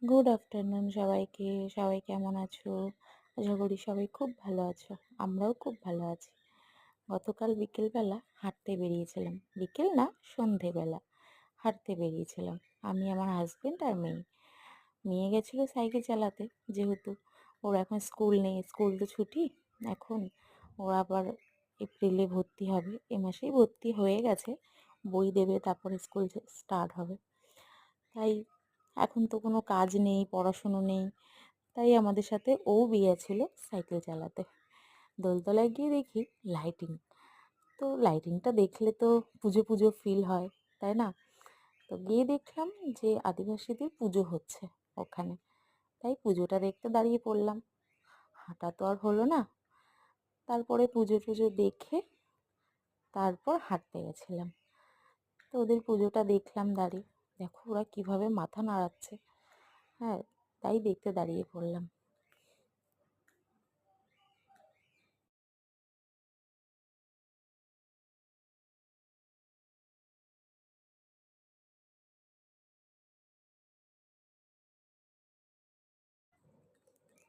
Good afternoon সবাইকে। সবাই কেমন আছো? আশা করি সবাই খুব ভালো আছো। আমরাও খুব ভালো আছি। গতকাল বিকেলবেলা হাঁটতে বেরিয়েছিলাম। বিকেল না, সন্ধেবেলা হাঁটতে বেরিয়েছিলাম। আমি, আমার হাজবেন্ড আর মেয়ে। মেয়ে গেছিলো সাইকেল চালাতে, যেহেতু ওর এখন স্কুল নেই, স্কুল তো ছুটি এখন। ওর আবার এপ্রিলে ভর্তি হবে, এ মাসেই ভর্তি হয়ে গেছে। বই দেবে, তারপরে স্কুল স্টার্ট হবে। তাই এখন তো কোনো কাজ নেই, পড়াশুনো নেই, তাই আমাদের সাথে ও গিয়েছিল সাইকেল চালাতে। দোলতলায় গিয়ে দেখি লাইটিং। তো লাইটিংটা দেখলে তো পুজো পুজো ফিল হয়, তাই না? তো গিয়ে দেখলাম যে আদিবাসীদের পুজো হচ্ছে ওখানে। তাই পুজোটা দেখতে দাঁড়িয়ে পড়লাম। হাঁটা তো আর হলো না। তারপরে পুজো টুজো দেখে তারপর হাঁটতে গেছিলাম। তো ওদের পুজোটা দেখলাম দাঁড়িয়ে। দেখো ওরা কিভাবে মাথা নাড়াচ্ছে। হ্যাঁ, তাই দেখতে দাঁড়িয়ে পড়লাম।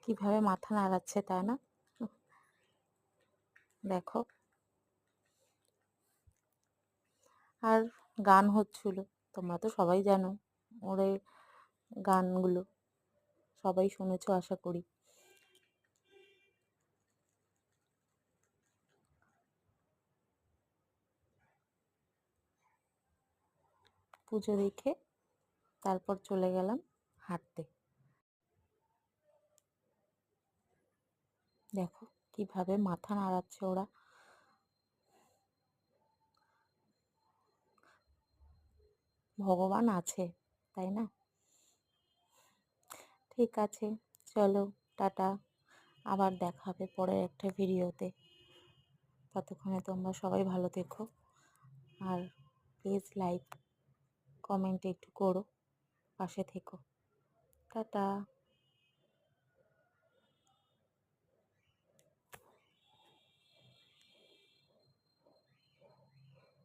কিভাবে মাথা নাড়াচ্ছে, তাই না? দেখো। আর গান হচ্ছিল, তোমরা তো সবাই জানো ওদের গানগুলো, সবাই শুনেছো আশা করি। পুজো দেখে তারপর চলে গেলাম হাঁটতে। দেখো কিভাবে মাথা নাড়াচ্ছে ওরা। ভগবান আছে, তাই না? ঠিক আছে, চলো, টাটা। আবার দেখা হবে পরের একটা ভিডিওতে। ততক্ষণে তোমরা সবাই ভালো থেকো। আর প্লিজ লাইক কমেন্ট একটু করো, পাশে থেকো। টাটা।